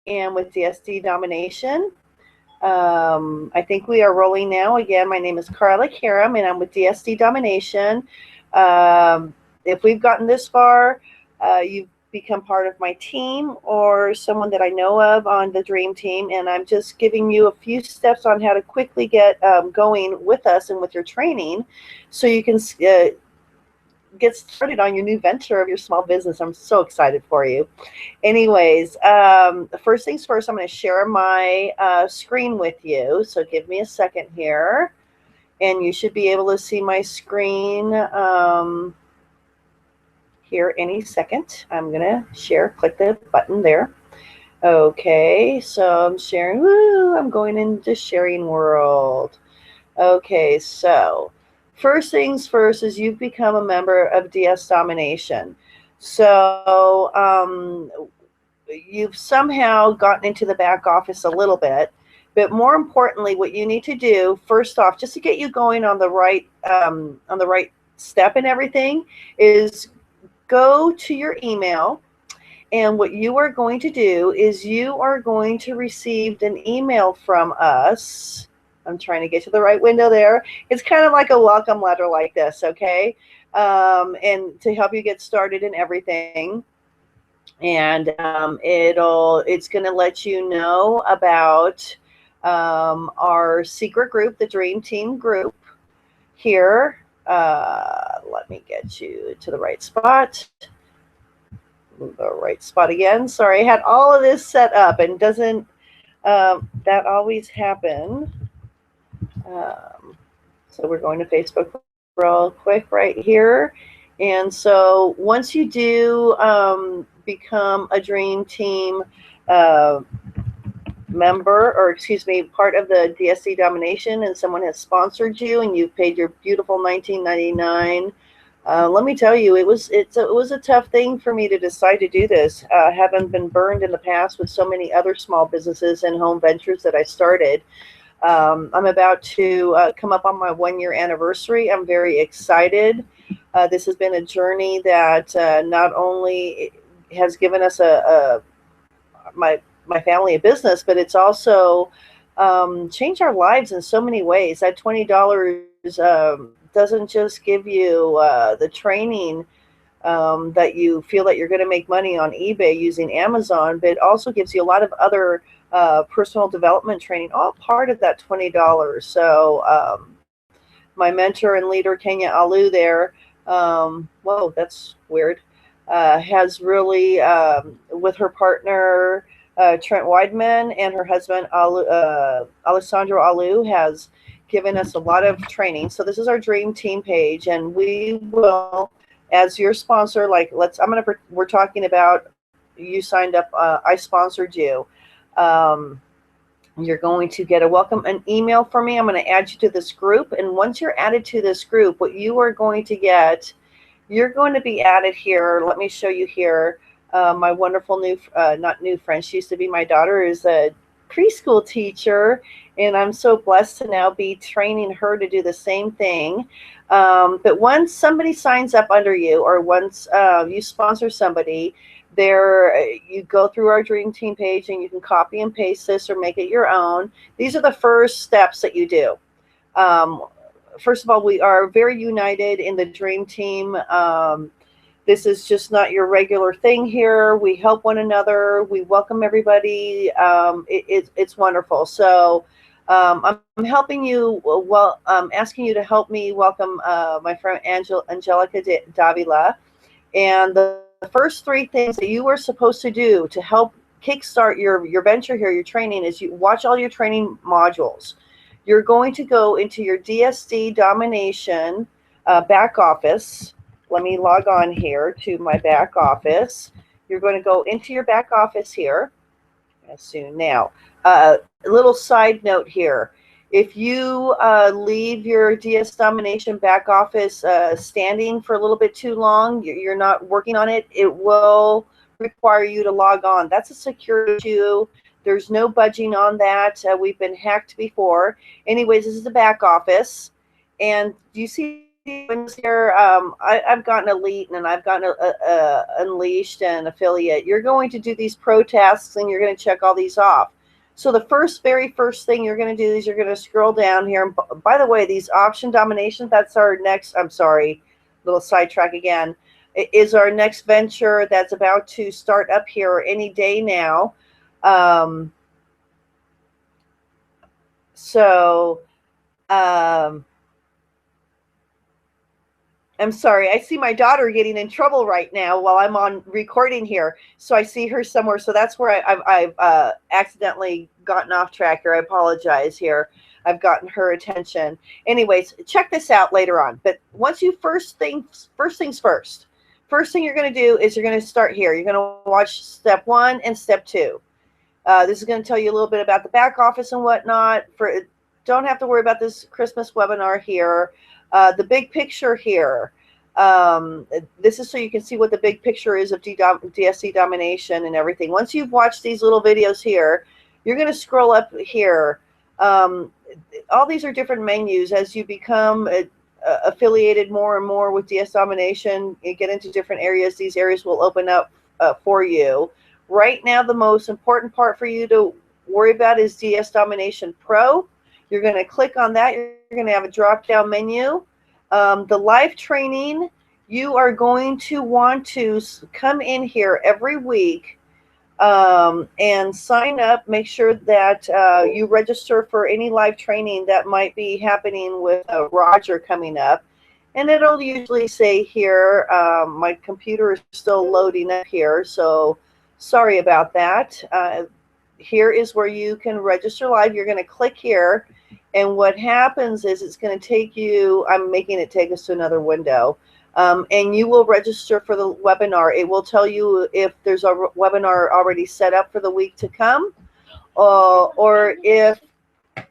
am with DSD Domination. I think we are rolling now. Again, my name is Carla Karam, and I'm with DSD Domination. If we've gotten this far, you've become part of my team or someone that I know of on the Dream Team, and I'm just giving you a few steps on how to quickly get going with us and with your training so you can get started on your new venture of your small business. I'm so excited for you. Anyways, first things first, I'm going to share my screen with you. So give me a second here. And you should be able to see my screen here any second. I'm going to share. Click the button there. Okay, so I'm sharing. Woo, I'm going into sharing world. Okay, so first things first is you've become a member of DS Domination. So you've somehow gotten into the back office a little bit, but more importantly, what you need to do first off, just to get you going on the right step and everything, is go to your email. And what you are going to do is you are going to receive an email from us. I'm trying to get to the right window there. It's kind of like a welcome letter like this, okay? And to help you get started and everything. And it's going to let you know about our secret group, the Dream Team group here. Let me get you to the right spot. The right spot again. Sorry, I had all of this set up, and doesn't that always happen? So we're going to Facebook real quick right here. And so once you do become a Dream Team member, or excuse me, part of the DSD Domination, and someone has sponsored you and you've paid your beautiful $19.99, let me tell you, it was a tough thing for me to decide to do this. Having been burned in the past with so many other small businesses and home ventures that I started. I'm about to come up on my 1-year anniversary. I'm very excited. This has been a journey that not only has given us my family a business, but it's also changed our lives in so many ways. That $20 doesn't just give you the training that you feel that you're going to make money on eBay using Amazon, but it also gives you a lot of other personal development training, all part of that $20. So my mentor and leader, Kenya Alu there, whoa, that's weird, has really, with her partner, Trent Weidman, and her husband, Alessandro Alu, has given us a lot of training. So this is our Dream Team page, and we will, as your sponsor, like we're talking about, you signed up, I sponsored you. You're going to get an email from me. I'm going to add you to this group. And once you're added to this group, what you are going to get, you're going to be added here. Let me show you here. My wonderful not new friend, she used to be my daughter, is a preschool teacher. And I'm so blessed to now be training her to do the same thing. But once somebody signs up under you, or once you sponsor somebody, you go through our Dream Team page and you can copy and paste this or make it your own. These are the first steps that you do. First of all, we are very united in the Dream Team. This is just not your regular thing here. We help one another. We welcome everybody. It's wonderful. So I'm helping you. Well, I'm asking you to help me welcome my friend Angelica Davila. And the first 3 things that you are supposed to do to help kickstart your venture here, your training, is you watch all your training modules. You're going to go into your DSD Domination back office. Let me log on here to my back office. You're going to go into your back office here. Soon now. A little side note here. If you leave your DS Domination back office standing for a little bit too long, you're not working on it, it will require you to log on. That's a security issue. There's no budging on that. We've been hacked before. Anyways, this is the back office. And do you see here, I've gotten Elite and I've gotten Unleashed and Affiliate. You're going to do these pro tasks and you're going to check all these off. So the very first thing you're going to do is you're going to scroll down here. And by the way, these option dominations, that's our next, I'm sorry, little sidetrack again, is our next venture that's about to start up here any day now. I'm sorry. I see my daughter getting in trouble right now while I'm on recording here. So I see her somewhere. So that's where I've accidentally gotten off track here. I apologize here. I've gotten her attention. Anyways, check this out later on. But once you first things first, first thing you're going to do is you're going to start here. You're going to watch step 1 and step 2. This is going to tell you a little bit about the back office and whatnot. Don't have to worry about this Christmas webinar here. The big picture here. This is so you can see what the big picture is of DSC domination and everything. Once you've watched these little videos here, you're going to scroll up here. All these are different menus. As you become affiliated more and more with DS Domination, you get into different areas. These areas will open up for you. Right now, the most important part for you to worry about is DS Domination Pro. You're going to click on that. You're going to have a drop-down menu. The live training, you are going to want to come in here every week and sign up. Make sure that you register for any live training that might be happening with Roger coming up. And it'll usually say here, my computer is still loading up here, so sorry about that. Here is where you can register live. You're going to click here. And what happens is it's going to take you, I'm making it take us to another window, and you will register for the webinar. It will tell you if there's a webinar already set up for the week to come, or if the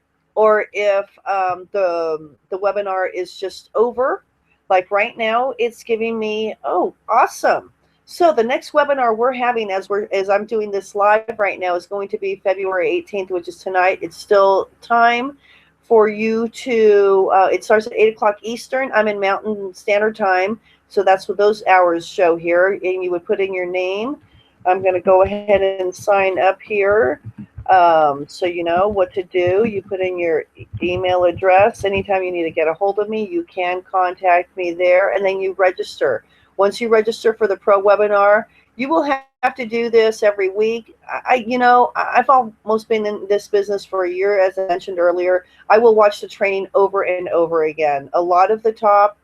webinar is just over. Like right now, it's giving me, oh, awesome. So the next webinar we're having as I'm doing this live right now is going to be February 18th, which is tonight. It's still time for you to, it starts at 8 o'clock Eastern. I'm in Mountain Standard Time, so that's what those hours show here. And you would put in your name. I'm going to go ahead and sign up here so you know what to do. You put in your email address. Anytime you need to get a hold of me, you can contact me there, and then you register. Once you register for the pro webinar, you will have to do this every week. I've almost been in this business for a year, as I mentioned earlier. I will watch the training over and over again. A lot of the top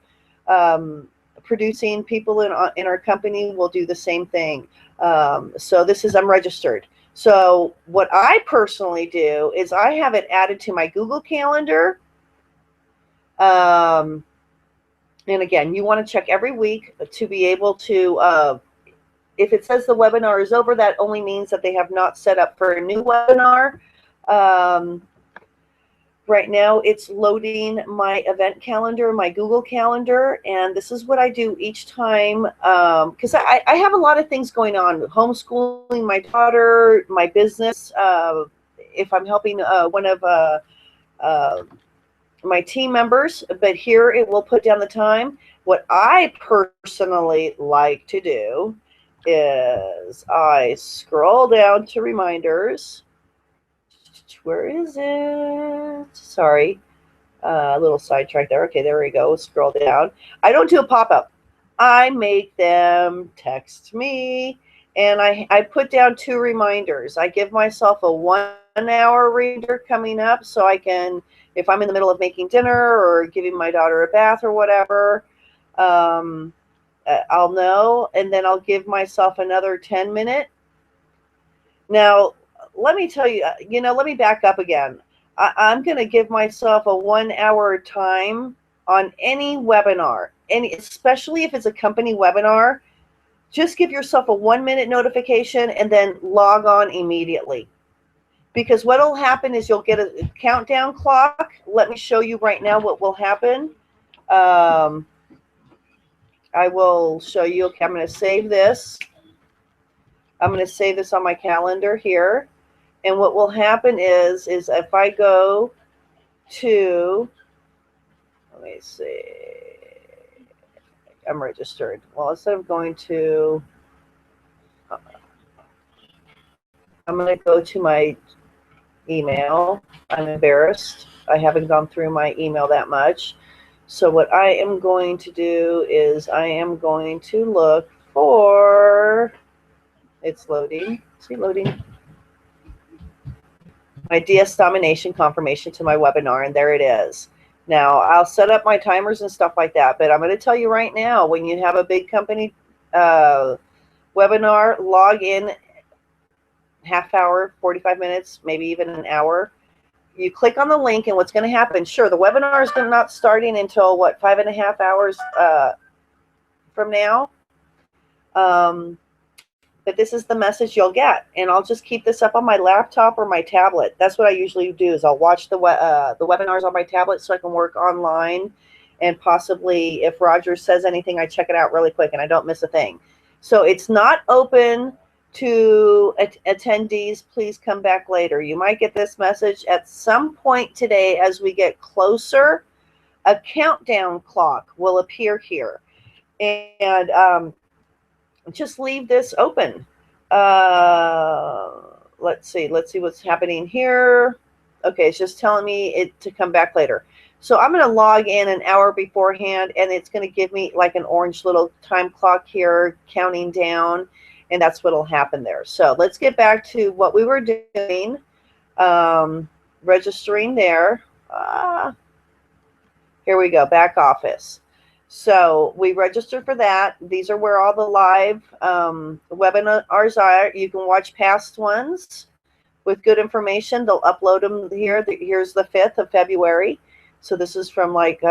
producing people in our company will do the same thing. So this is, I'm registered. So what I personally do is I have it added to my Google Calendar. And again, you want to check every week to be able to, if it says the webinar is over, that only means that they have not set up for a new webinar. Right now, it's loading my event calendar, my Google Calendar, and this is what I do each time, because I have a lot of things going on, homeschooling my daughter, my business, if I'm helping one of my team members, but here it will put down the time. What I personally like to do is I scroll down to reminders. Where is it? Sorry, a little sidetrack there. Okay, there we go. Scroll down. I don't do a pop-up. I make them text me, and I put down 2 reminders. I give myself a 1-hour reminder coming up so I can, if I'm in the middle of making dinner or giving my daughter a bath or whatever, I'll know, and then I'll give myself another 10-minute. Now, let me tell you, let me back up again. I'm going to give myself a 1-hour time on any webinar, especially if it's a company webinar. Just give yourself a 1-minute notification and then log on immediately. Because what will happen is you'll get a countdown clock. Let me show you right now what will happen. I will show you. Okay, I'm going to save this. I'm going to save this on my calendar here. And what will happen is if I go to, let me see, I'm registered. Well, instead of going to, I'm going to go to my email. I'm embarrassed. I haven't gone through my email that much. So what I am going to do is I am going to look for, it's loading. See, loading. My DS Domination confirmation to my webinar, and there it is. Now, I'll set up my timers and stuff like that, but I'm going to tell you right now, when you have a big company webinar, log in half hour, 45 minutes, maybe even an hour. You click on the link, and what's going to happen, sure, the webinar is not starting until, what, 5.5 hours from now? But this is the message you'll get, and I'll just keep this up on my laptop or my tablet. That's what I usually do, is I'll watch the webinars on my tablet so I can work online, and possibly if Roger says anything, I check it out really quick and I don't miss a thing. So it's not open to attendees. Please come back later. You might get this message at some point today as we get closer. A countdown clock will appear here, and just leave this open. Let's see what's happening here. Okay, it's just telling me it to come back later. So I'm going to log in an hour beforehand, and it's going to give me like an orange little time clock here counting down, and that's what will happen there. So let's get back to what we were doing. Registering there. Here we go, back office. So we registered for that. These are where all the live webinars are. You can watch past ones with good information. They'll upload them here. Here's the 5th of February. So this is from like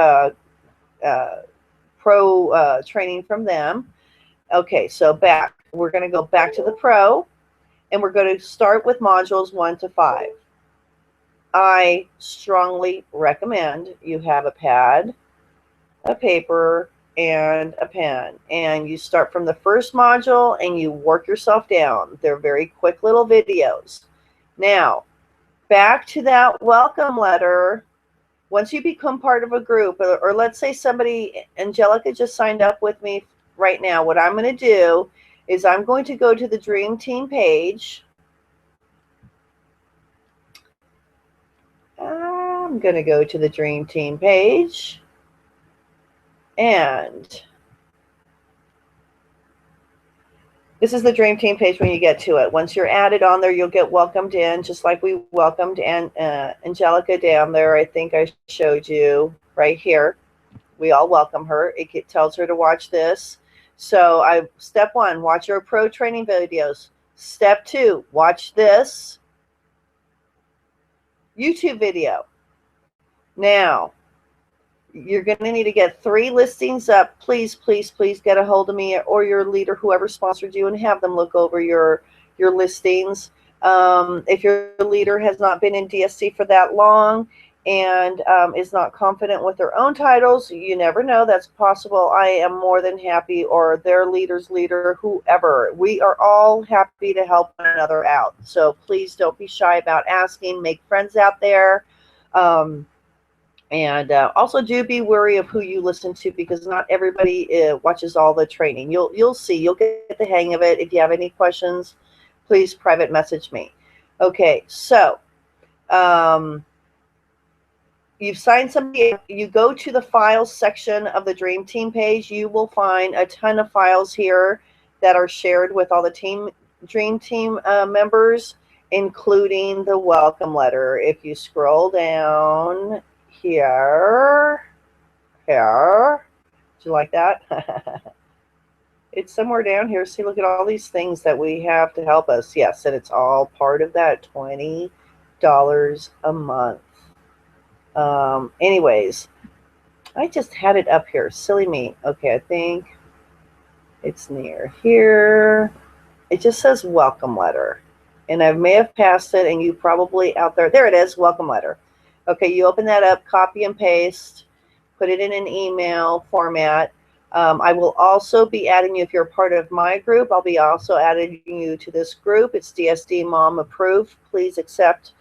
pro training from them. Okay, so back. We're going to go back to the pro, and we're going to start with modules 1 to 5. I strongly recommend you have a pad, a paper, and a pen, and you start from the first module and you work yourself down. They're very quick little videos. Now, back to that welcome letter. Once you become part of a group, or let's say somebody, Angelica just signed up with me right now, what I'm going to do is I'm going to go to the Dream Team page. I'm going to go to the Dream Team page. And this is the Dream Team page when you get to it. Once you're added on there, you'll get welcomed in, just like we welcomed Angelica down there. I think I showed you right here. We all welcome her. It tells her to watch this. So step 1, watch our pro training videos. Step 2, watch this YouTube video. Now, you're going to need to get 3 listings up. Please, please, please get a hold of me or your leader, whoever sponsored you, and have them look over your listings. If your leader has not been in DSC for that long and is not confident with their own titles, you never know. That's possible. I am more than happy, or their leader's leader, whoever. We are all happy to help one another out. So please don't be shy about asking. Make friends out there. And also do be wary of who you listen to, because not everybody watches all the training. You'll see. You'll get the hang of it. If you have any questions, please private message me. Okay, so you've signed somebody. You go to the files section of the Dream Team page. You will find a ton of files here that are shared with all the Dream Team members, including the welcome letter. If you scroll down here. Do you like that? It's somewhere down here. See, look at all these things that we have to help us. Yes, and it's all part of that $20 a month. Anyways, I just had it up here. Silly me. Okay, I think it's near here. It just says welcome letter. And I may have passed it, and you probably out there. There it is, welcome letter. Okay, you open that up, copy and paste, put it in an email format. I will also be adding you, if you're part of my group, I'll be also adding you to this group. It's DSD Mom Approved. Please accept.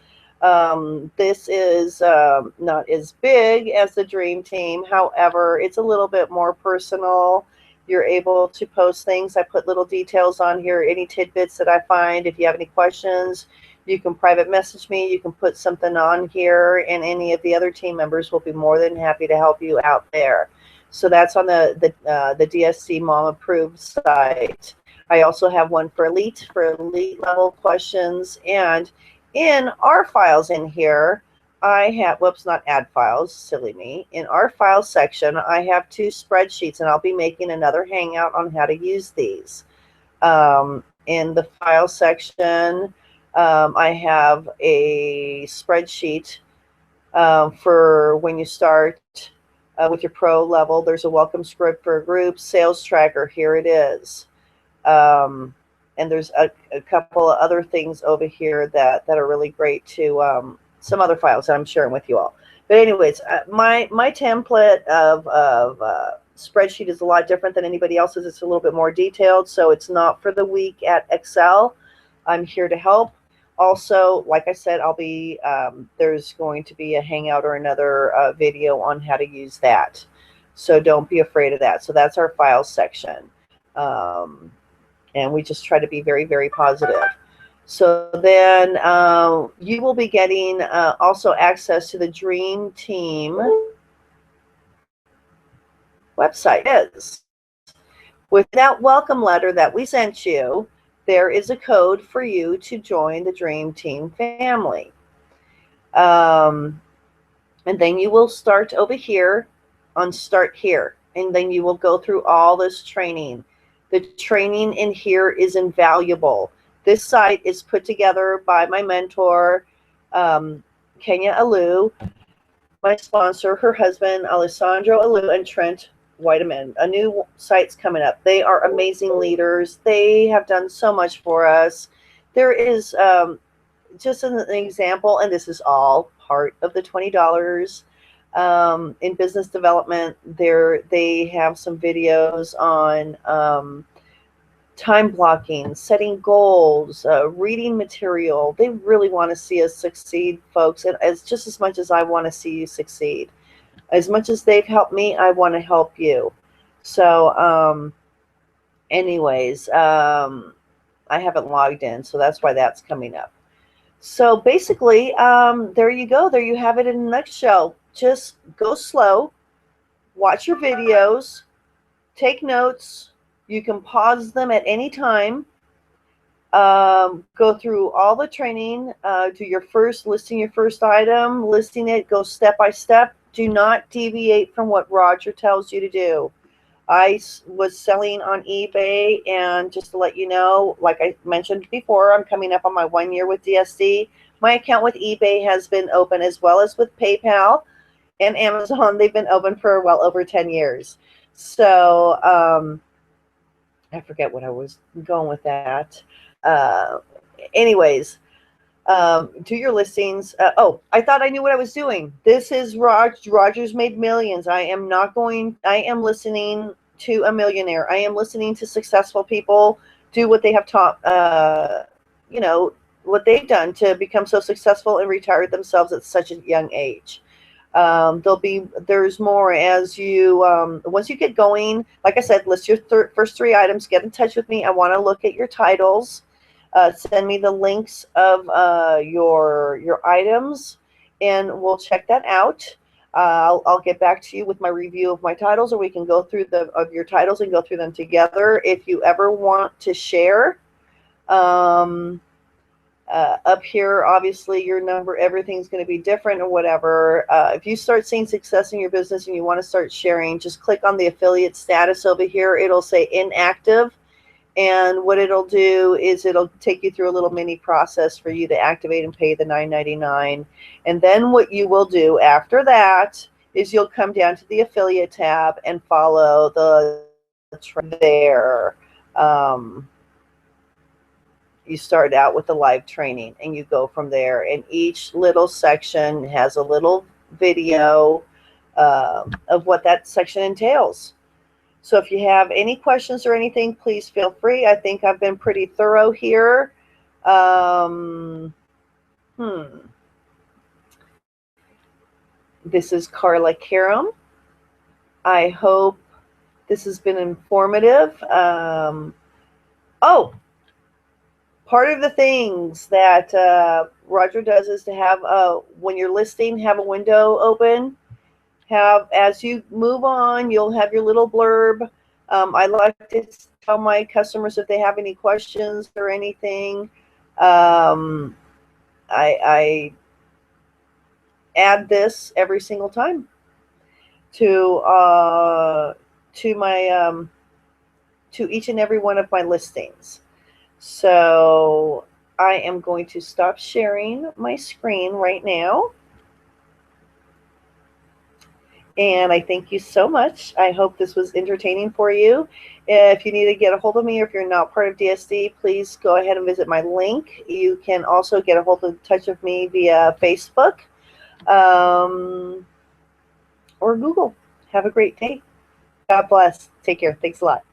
This is not as big as the Dream Team. However, it's a little bit more personal, You're able to post things. I put little details on here, any tidbits that I find. If you have any questions, you can private message me. You can put something on here, and any of the other team members will be more than happy to help you out there. So that's on the DSC Mom Approved site. I also have one for elite level questions. And in our files in here, I have, whoops, not add files, silly me. In our files section, I have 2 spreadsheets, and I'll be making another hangout on how to use these. In the file section, I have a spreadsheet for when you start with your pro level. There's a welcome script for a group, sales tracker, here it is. And there's a couple of other things over here that are really great to some other files that I'm sharing with you all. But anyways, my template of spreadsheet is a lot different than anybody else's. It's a little bit more detailed, so it's not for the weak at Excel. I'm here to help. Also, like I said, I'll be there's going to be a hangout or another video on how to use that. So don't be afraid of that. So that's our files section. And we just try to be very, very positive. So then you will be getting also access to the Dream Team website. With that welcome letter that we sent you, there is a code for you to join the Dream Team family. And then you will start over here on Start Here. And then you will go through all this training. The training in here is invaluable. This site is put together by my mentor, Kenya Alu, my sponsor, her husband, Alessandro Alu, and Trent Whiteman. A new site's coming up. They are amazing leaders. They have done so much for us. There is just an example, and this is all part of the $20. In business development, they have some videos on time blocking, setting goals, reading material. They really want to see us succeed, folks, and just as much as I want to see you succeed. As much as they've helped me, I want to help you. So anyways, I haven't logged in, so that's why that's coming up. So basically, there you go. There you have it in a nutshell. Just go slow, watch your videos, take notes. You can pause them at any time. Go through all the training. Do your first, listing your first item, listing it, go step by step. Do not deviate from what Roger tells you to do. I was selling on eBay, and just to let you know, like I mentioned before, I'm coming up on my 1 year with DSD. My account with eBay has been open, as well as with PayPal and Amazon. They've been open for well over 10 years. So I forget what I was going with that. Anyways, do your listings. Oh, I thought I knew what I was doing. This is Roger's Made Millions. I am listening to a millionaire. I am listening to successful people do what they have taught, you know, what they've done to become so successful and retire themselves at such a young age. There's more as you, once you get going. Like I said, list your first 3 items, get in touch with me. I want to look at your titles. Send me the links of your items, and we'll check that out. I'll get back to you with my review of my titles, or we can go through your titles and go through them together. If you ever want to share, up here, obviously your number, everything's going to be different or whatever. If you start seeing success in your business and you want to start sharing, just click on the affiliate status over here. It'll say inactive. And what it'll do is it'll take you through a little mini process for you to activate and pay the $9.99. And then what you will do after that is you'll come down to the affiliate tab and follow the there. You start out with the live training, and you go from there. And each little section has a little video of what that section entails. So if you have any questions or anything, please feel free. I think I've been pretty thorough here. This is Carla Karam. I hope This has been informative. Oh, part of the things that Roger does is to have, when you're listing, have a window open. As you move on, you'll have your little blurb. I like to tell my customers if they have any questions or anything. I add this every single time to my to each and every one of my listings. So I am going to stop sharing my screen right now. And I thank you so much. I hope this was entertaining for you. If you need to get a hold of me, or if you're not part of DSD, please go ahead and visit my link. You can also get a hold of touch of me via Facebook or Google. Have a great day. God bless. Take care. Thanks a lot.